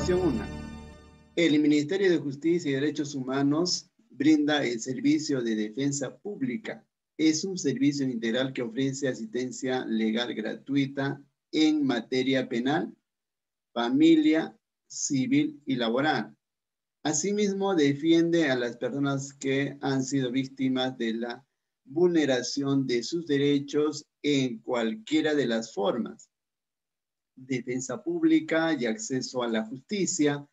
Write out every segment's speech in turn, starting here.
Situación 1. El Ministerio de Justicia y Derechos Humanos brinda el servicio de defensa pública. Es un servicio integral que ofrece asistencia legal gratuita en materia penal, familia, civil y laboral. Asimismo, defiende a las personas que han sido víctimas de la vulneración de sus derechos en cualquiera de las formas: defensa pública y acceso a la justicia,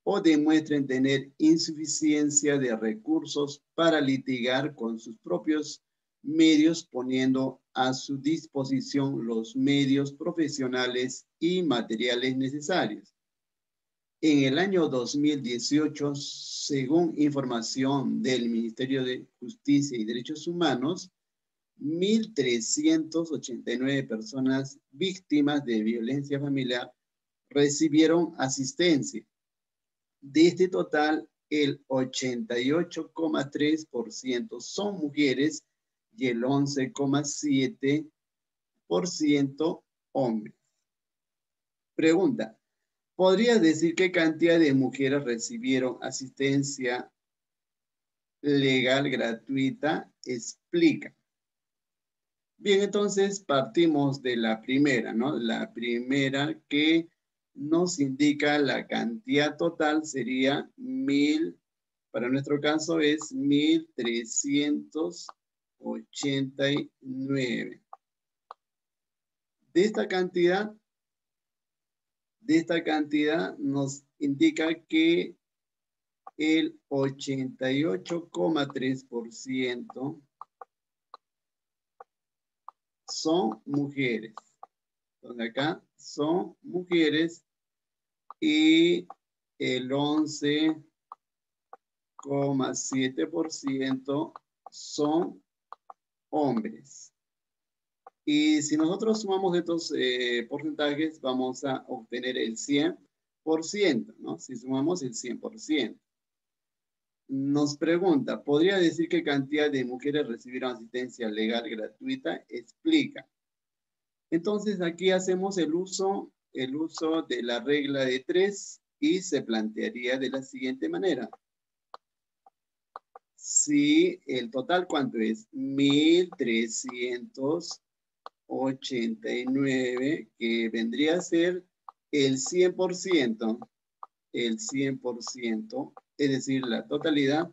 o demuestren tener insuficiencia de recursos para litigar con sus propios medios, poniendo a su disposición los medios profesionales y materiales necesarios. En el año 2018, según información del Ministerio de Justicia y Derechos Humanos, 1.389 personas víctimas de violencia familiar recibieron asistencia. De este total, el 88,3% son mujeres y el 11,7% hombres. Pregunta: ¿podría decir qué cantidad de mujeres recibieron asistencia legal gratuita? Explica. Bien, entonces partimos de la primera, ¿no? La primera que nos indica la cantidad total sería 1.000, para nuestro caso es 1.389. De esta cantidad nos indica que el 88,3% son mujeres. Entonces acá son mujeres y el 11,7% son hombres. Y si nosotros sumamos estos porcentajes, vamos a obtener el 100%, ¿no? Si sumamos el 100%. Nos pregunta: ¿podría decir qué cantidad de mujeres recibieron asistencia legal gratuita? Explica. Entonces aquí hacemos el uso de la regla de 3 y se plantearía de la siguiente manera. Si el total, ¿cuánto es? 1.389, que vendría a ser el 100%, es decir, la totalidad.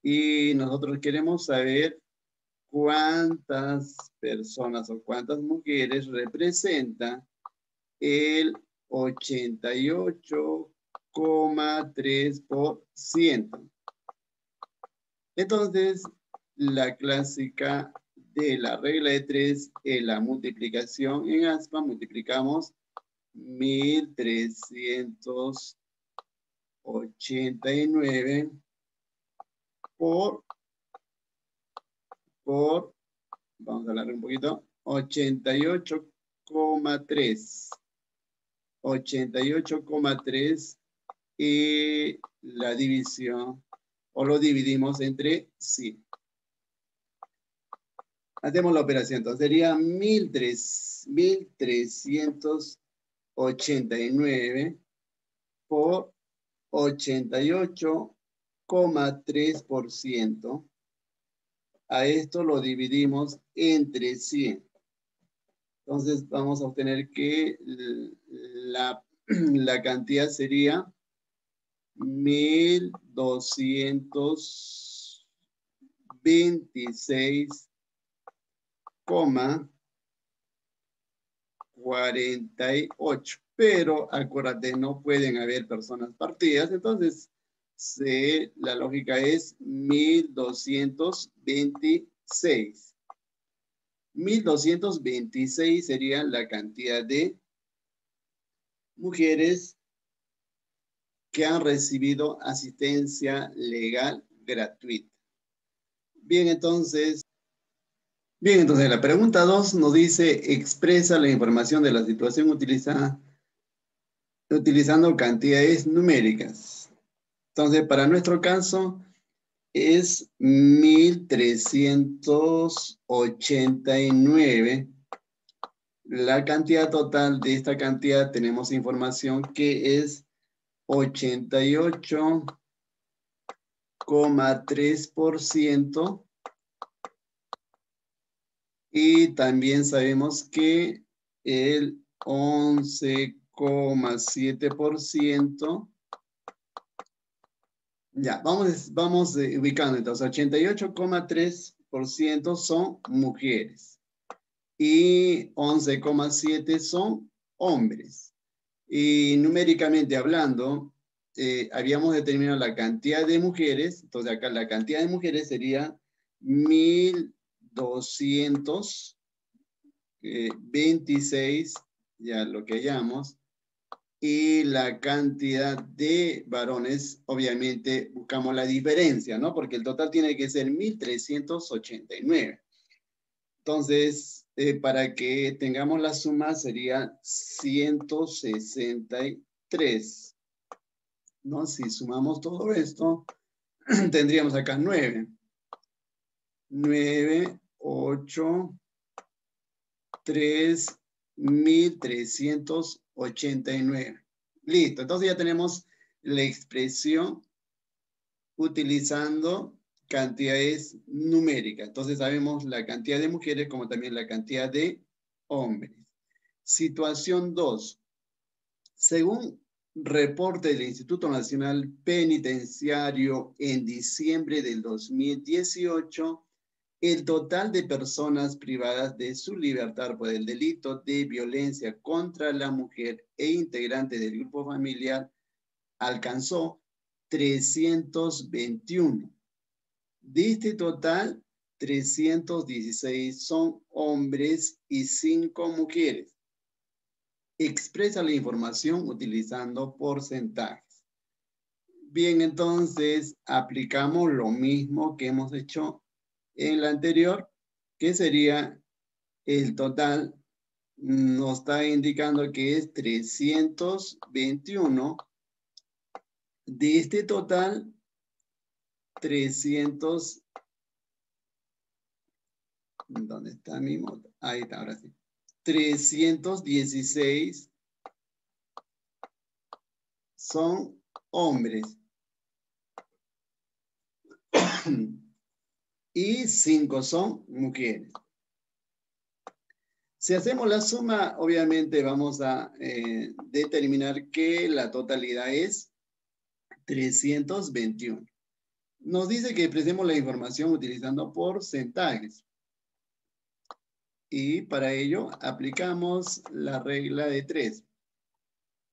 Y nosotros queremos saber cuántas personas o cuántas mujeres representa el 88,3%. Entonces, la clásica de la regla de 3 es la multiplicación en aspa. Multiplicamos 1.389 por, vamos a hablar un poquito, 88,3. 88,3 y la división, o lo dividimos entre 100. Hacemos la operación, entonces sería 1.389 por 88,3%. A esto lo dividimos entre 100. Entonces vamos a obtener que la cantidad sería 1.226,48. Pero acuérdate, no pueden haber personas partidas, entonces la lógica es 1.226. 1.226 sería la cantidad de mujeres que han recibido asistencia legal gratuita. Bien, entonces la pregunta 2 nos dice: expresa la información de la situación utilizando cantidades numéricas. Entonces, para nuestro caso es 1.389 La cantidad total de esta cantidad tenemos información que es 88,3%. Y también sabemos que el 11,7%. Ya, vamos ubicando. Entonces, 88,3% son mujeres y 11,7% son hombres. Y numéricamente hablando, habíamos determinado la cantidad de mujeres. Entonces, acá la cantidad de mujeres sería 1,226, ya lo que hallamos. Y la cantidad de varones, obviamente buscamos la diferencia, ¿no? Porque el total tiene que ser 1,389. Entonces, para que tengamos la suma sería 163, ¿no? Si sumamos todo esto, tendríamos acá 9, 8, 3, 1,389. Listo, entonces ya tenemos la expresión utilizando cantidades numéricas. Entonces sabemos la cantidad de mujeres como también la cantidad de hombres. Situación 2. Según reporte del Instituto Nacional Penitenciario en diciembre del 2018, el total de personas privadas de su libertad por el delito de violencia contra la mujer e integrantes del grupo familiar alcanzó 321. De este total, 316 son hombres y 5 mujeres. Expresa la información utilizando porcentajes. Bien, entonces aplicamos lo mismo que hemos hecho en la anterior, que sería el total, nos está indicando que es 321. De este total, 300, ¿dónde está mi moto? Ahí está, ahora sí. 316 son hombres y 5 son mujeres. Si hacemos la suma, obviamente vamos a determinar que la totalidad es 321. Nos dice que expresemos la información utilizando porcentajes. Y para ello aplicamos la regla de 3.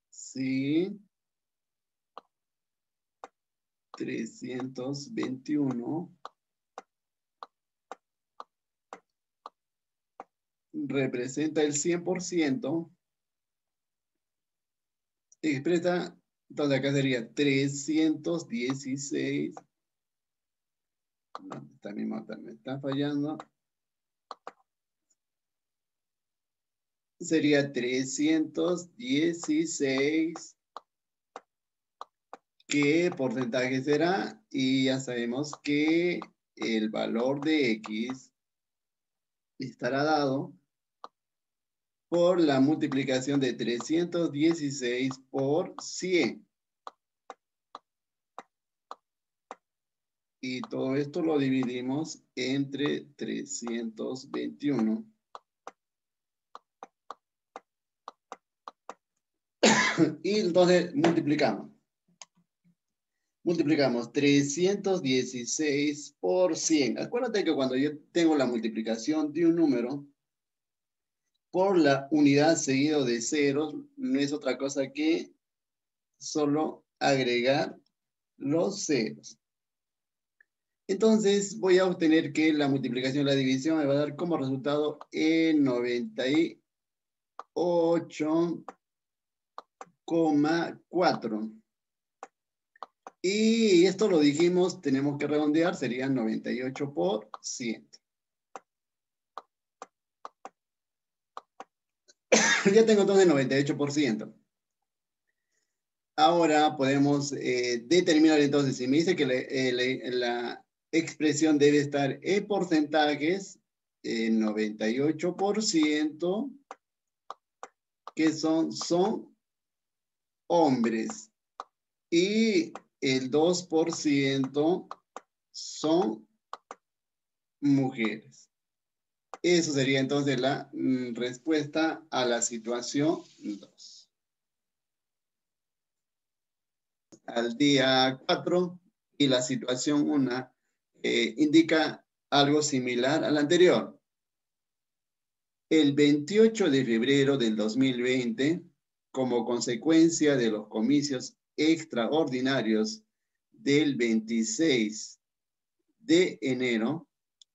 Si 321 representa el 100%, expresa, entonces acá sería 316. ¿Dónde está mi nota? Me está fallando. Sería 316. ¿Qué porcentaje será? Y ya sabemos que el valor de X estará dado por la multiplicación de 316 por 100. Y todo esto lo dividimos entre 321. Y entonces multiplicamos. Multiplicamos 316 por 100. Acuérdate que cuando yo tengo la multiplicación de un número por la unidad seguido de ceros, no es otra cosa que solo agregar los ceros. Entonces voy a obtener que la multiplicación y la división me va a dar como resultado 98,4. Y esto lo dijimos, tenemos que redondear, sería 98%. Ya tengo entonces 98%. Ahora podemos determinar entonces, si me dice que la expresión debe estar en porcentajes, 98%, ¿Qué son? Son hombres. Y el 2% son mujeres. Eso sería entonces la respuesta a la situación 2. Al día 4 y la situación 1 indica algo similar al anterior. El 28 de febrero del 2020, como consecuencia de los comicios extraordinarios del 26 de enero,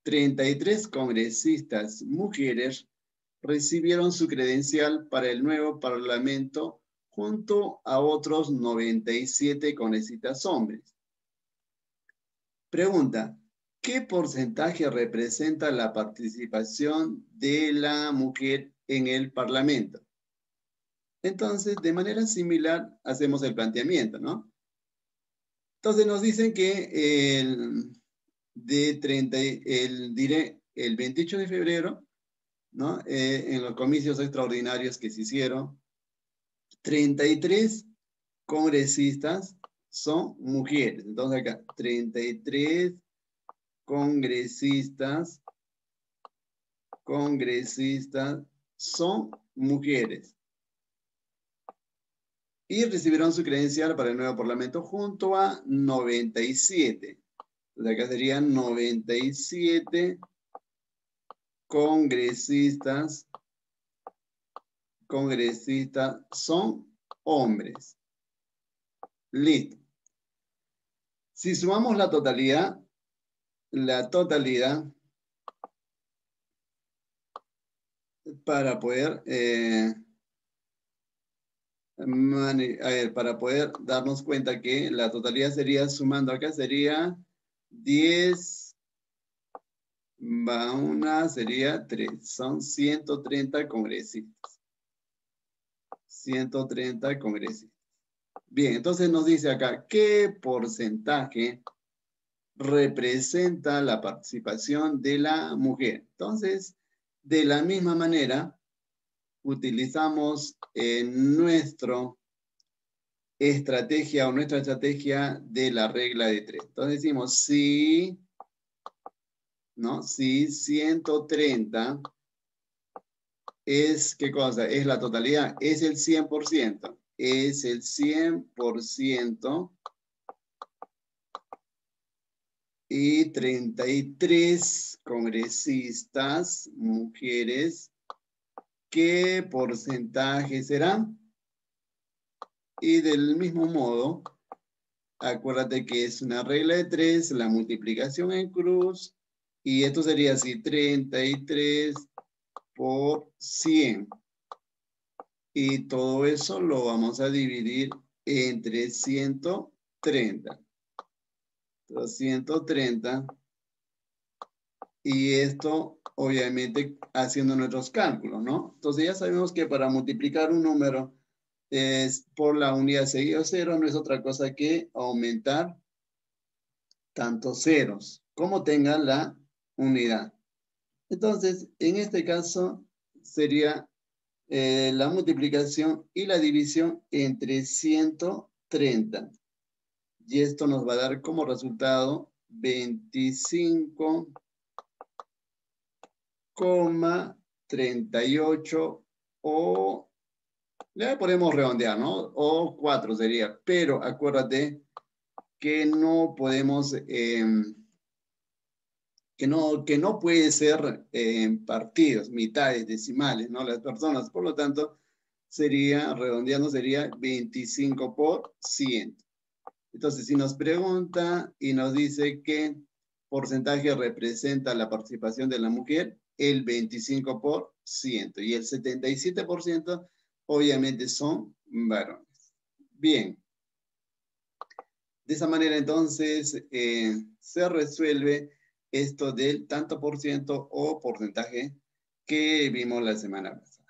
33 congresistas mujeres recibieron su credencial para el nuevo Parlamento junto a otros 97 congresistas hombres. Pregunta: ¿qué porcentaje representa la participación de la mujer en el Parlamento? Entonces, de manera similar, hacemos el planteamiento, ¿no? Entonces nos dicen que el 28 de febrero, ¿no? En los comicios extraordinarios que se hicieron, 33 congresistas son mujeres. Entonces acá, 33 congresistas son mujeres. Y recibieron su credencial para el nuevo Parlamento junto a 97. Entonces acá serían 97 congresistas son hombres. Listo. Si sumamos la totalidad para poder darnos cuenta que la totalidad sería, sumando acá, sería 10 va una, sería 3. Son 130 congresistas. 130 congresistas. Bien, entonces nos dice acá, ¿qué porcentaje representa la participación de la mujer? Entonces, de la misma manera, utilizamos nuestra estrategia de la regla de 3. Entonces decimos, si 130 es, ¿qué cosa? Es la totalidad, es el 100%. Es el 100% y 33 congresistas mujeres, ¿qué porcentaje será? Y del mismo modo, acuérdate que es una regla de 3, la multiplicación en cruz, y esto sería así, 33 por 100. Y todo eso lo vamos a dividir entre 130. 230. Y esto, obviamente, haciendo nuestros cálculos, ¿no? Entonces ya sabemos que para multiplicar un número por la unidad seguido cero no es otra cosa que aumentar tantos ceros como tenga la unidad. Entonces, en este caso sería la multiplicación y la división entre 130. Y esto nos va a dar como resultado 25,38 o le podemos redondear, ¿no? O 4 sería. Pero acuérdate que no podemos, que no puede ser partidos, mitades, decimales, ¿no? Las personas, por lo tanto, sería, redondeando, sería 25%. Entonces, si nos pregunta y nos dice qué porcentaje representa la participación de la mujer, el 25%. Y el 77% obviamente son varones. Bien. De esa manera, entonces, se resuelve esto del tanto por ciento o porcentaje que vimos la semana pasada.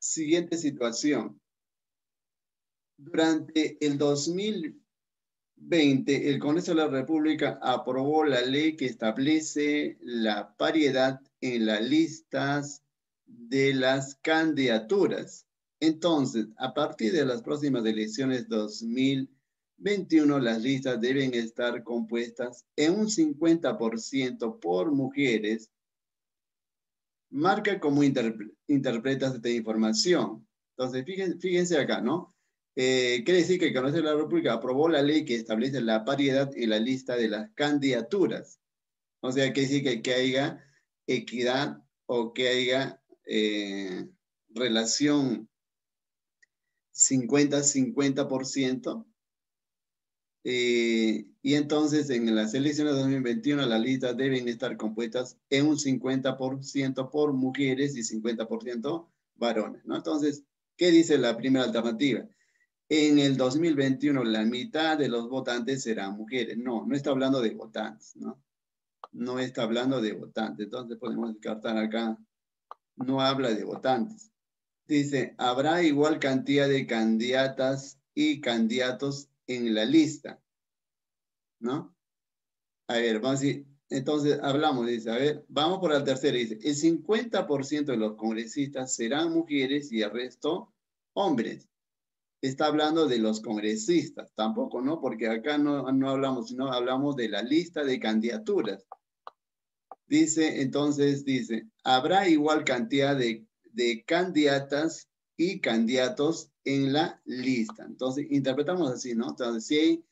Siguiente situación. Durante el 2020, el Congreso de la República aprobó la ley que establece la paridad en las listas de las candidaturas. Entonces, a partir de las próximas elecciones 2021, las listas deben estar compuestas en un 50% por mujeres. Marca cómo interpretas esta información. Entonces, fíjense acá, ¿no? Quiere decir que el Congreso de la República aprobó la ley que establece la paridad en la lista de las candidaturas. O sea, quiere decir que haya equidad o que haya relación 50-50%. Y entonces en las elecciones de 2021 las listas deben estar compuestas en un 50% por mujeres y 50% varones, ¿no? Entonces, ¿qué dice la primera alternativa? En el 2021 la mitad de los votantes serán mujeres. No, no está hablando de votantes, ¿no? No está hablando de votantes. Entonces podemos descartar acá, no habla de votantes. Dice, habrá igual cantidad de candidatas y candidatos en la lista, ¿no? A ver, vamos a decir, entonces hablamos, dice, a ver, vamos por la tercera, dice, el 50% de los congresistas serán mujeres y el resto hombres. Está hablando de los congresistas, tampoco, ¿no? Porque acá no hablamos, sino hablamos de la lista de candidaturas. Dice, entonces, dice, habrá igual cantidad de candidatas y candidatos en la lista. Entonces, interpretamos así, ¿no? Entonces, si hay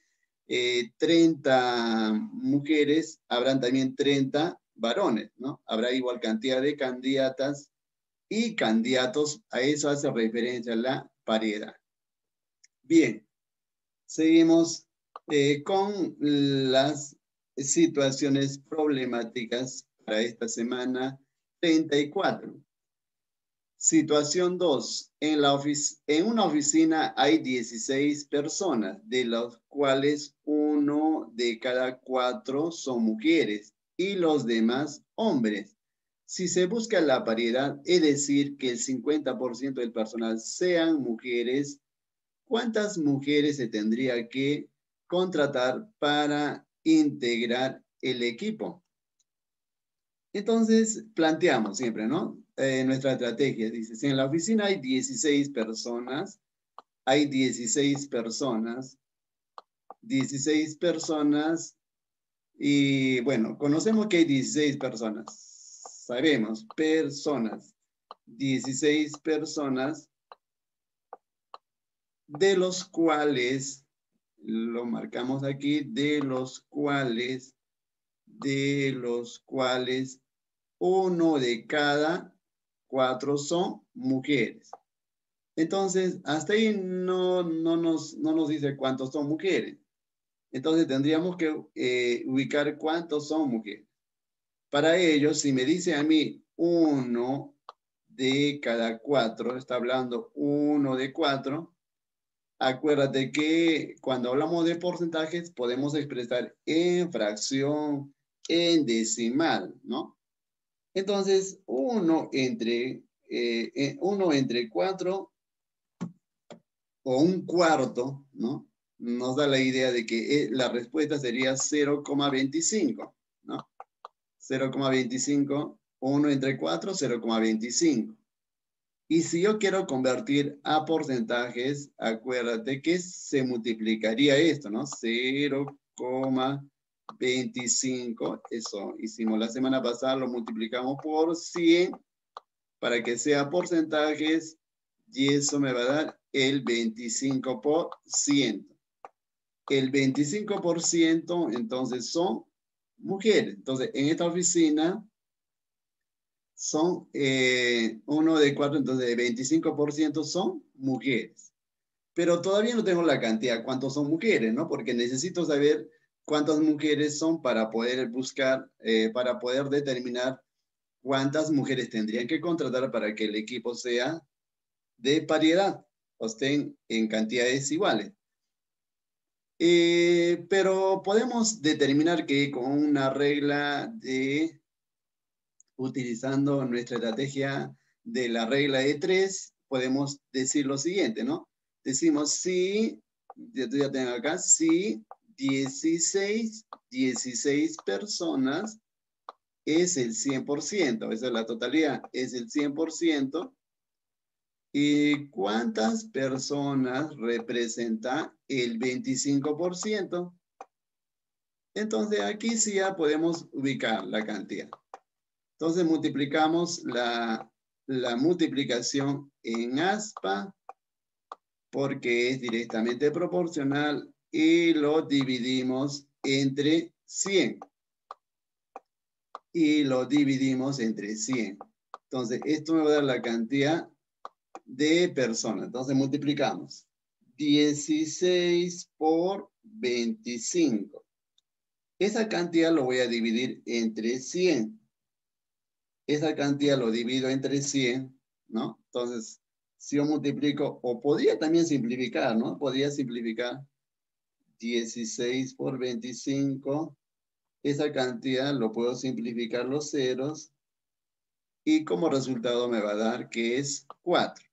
30 mujeres, habrán también 30 varones, ¿no? Habrá igual cantidad de candidatas y candidatos. A eso hace referencia la paridad. Bien, seguimos con las situaciones problemáticas para esta semana 34. Situación 2. En una oficina hay 16 personas, de las cuales 1 de cada 4 son mujeres y los demás hombres. Si se busca la paridad, es decir, que el 50% del personal sean mujeres, ¿cuántas mujeres se tendría que contratar para integrar el equipo? Entonces, planteamos siempre, ¿no? Nuestra estrategia dice, si en la oficina hay 16 personas, y bueno, conocemos que hay 16 personas, sabemos, 16 personas, de los cuales, lo marcamos aquí, de los cuales 1 de cada 4 son mujeres. Entonces, hasta ahí no nos dice cuántos son mujeres. Entonces, tendríamos que ubicar cuántos son mujeres. Para ello, si me dice a mí 1 de cada 4, está hablando 1 de 4, acuérdate que cuando hablamos de porcentajes podemos expresar en fracción, en decimal, ¿no? Entonces, 1 entre 4 o un cuarto, ¿no? Nos da la idea de que la respuesta sería 0,25, ¿no? 0,25, 1 entre 4, 0,25. Y si yo quiero convertir a porcentajes, acuérdate que se multiplicaría esto, ¿no? 0,25, eso hicimos la semana pasada, lo multiplicamos por 100 para que sea porcentajes y eso me va a dar el 25%. El 25% entonces son mujeres. Entonces, en esta oficina son 1 de 4, entonces el 25% son mujeres. Pero todavía no tengo la cantidad, cuántos son mujeres, ¿no? Porque necesito saber cuántas mujeres son para poder buscar, para poder determinar cuántas mujeres tendrían que contratar para que el equipo sea de paridad, o estén en cantidades iguales. Pero podemos determinar que con una regla de, utilizando nuestra estrategia de la regla de 3, podemos decir lo siguiente, ¿no? Decimos si, ya tengo acá, si 16 personas es el 100%. Esa es la totalidad, es el 100%. ¿Y cuántas personas representa el 25%? Entonces, aquí sí ya podemos ubicar la cantidad. Entonces, multiplicamos la multiplicación en aspa porque es directamente proporcional y lo dividimos entre 100. Y lo dividimos entre 100. Entonces, esto me va a dar la cantidad de personas. Entonces, multiplicamos 16 por 25. Esa cantidad lo voy a dividir entre 100. Esa cantidad lo divido entre 100, ¿no? Entonces, si yo multiplico, o podría también simplificar, ¿no? Podría simplificar 16 por 25. Esa cantidad lo puedo simplificar los ceros y como resultado me va a dar que es 4.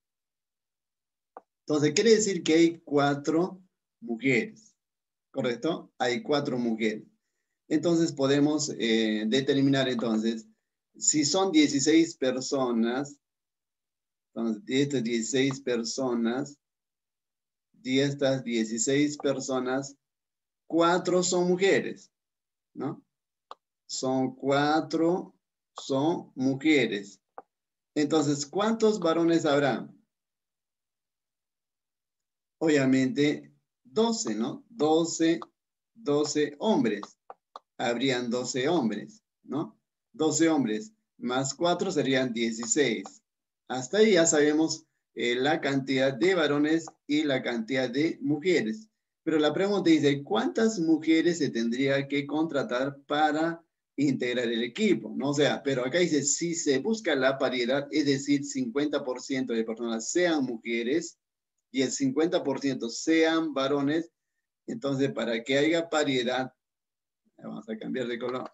Entonces, quiere decir que hay 4 mujeres, ¿correcto? Hay 4 mujeres. Entonces, podemos determinar entonces, si son 16 personas, entonces, de estas 16 personas, 4 son mujeres, ¿no? Son 4, son mujeres. Entonces, ¿cuántos varones habrá? Obviamente, 12, ¿no? 12 hombres. Habrían 12 hombres, ¿no? 12 hombres más 4 serían 16. Hasta ahí ya sabemos la cantidad de varones y la cantidad de mujeres. Pero la pregunta dice, ¿cuántas mujeres se tendría que contratar para integrar el equipo? ¿No? O sea, pero acá dice, si se busca la paridad, es decir, 50% de personas sean mujeres y el 50% sean varones, entonces para que haya paridad, vamos a cambiar de color.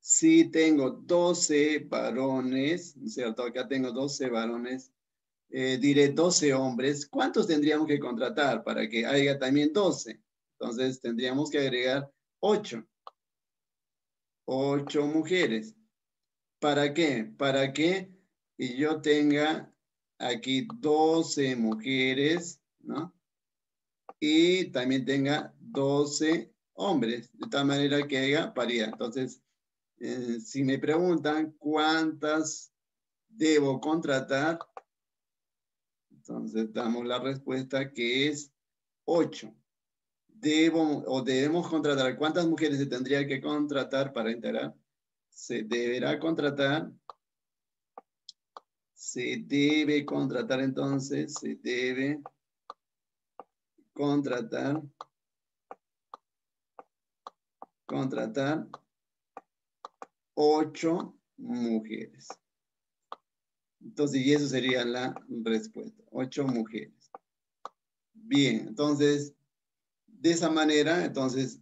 Si tengo 12 varones, ¿no es cierto? Acá tengo 12 varones, diré 12 hombres. ¿Cuántos tendríamos que contratar para que haya también 12? Entonces tendríamos que agregar 8. 8 mujeres. ¿Para qué? Para que yo tenga aquí 12 mujeres, ¿no? Y también tenga 12 hombres, de tal manera que haya paridad. Entonces, si me preguntan cuántas debo contratar, entonces damos la respuesta que es 8. Debemos contratar. ¿Cuántas mujeres se tendría que contratar para integrar? Se deberá contratar. Se debe contratar entonces. Se debe contratar. Contratar 8 mujeres. Entonces, y eso sería la respuesta. 8 mujeres. Bien, entonces, de esa manera, entonces,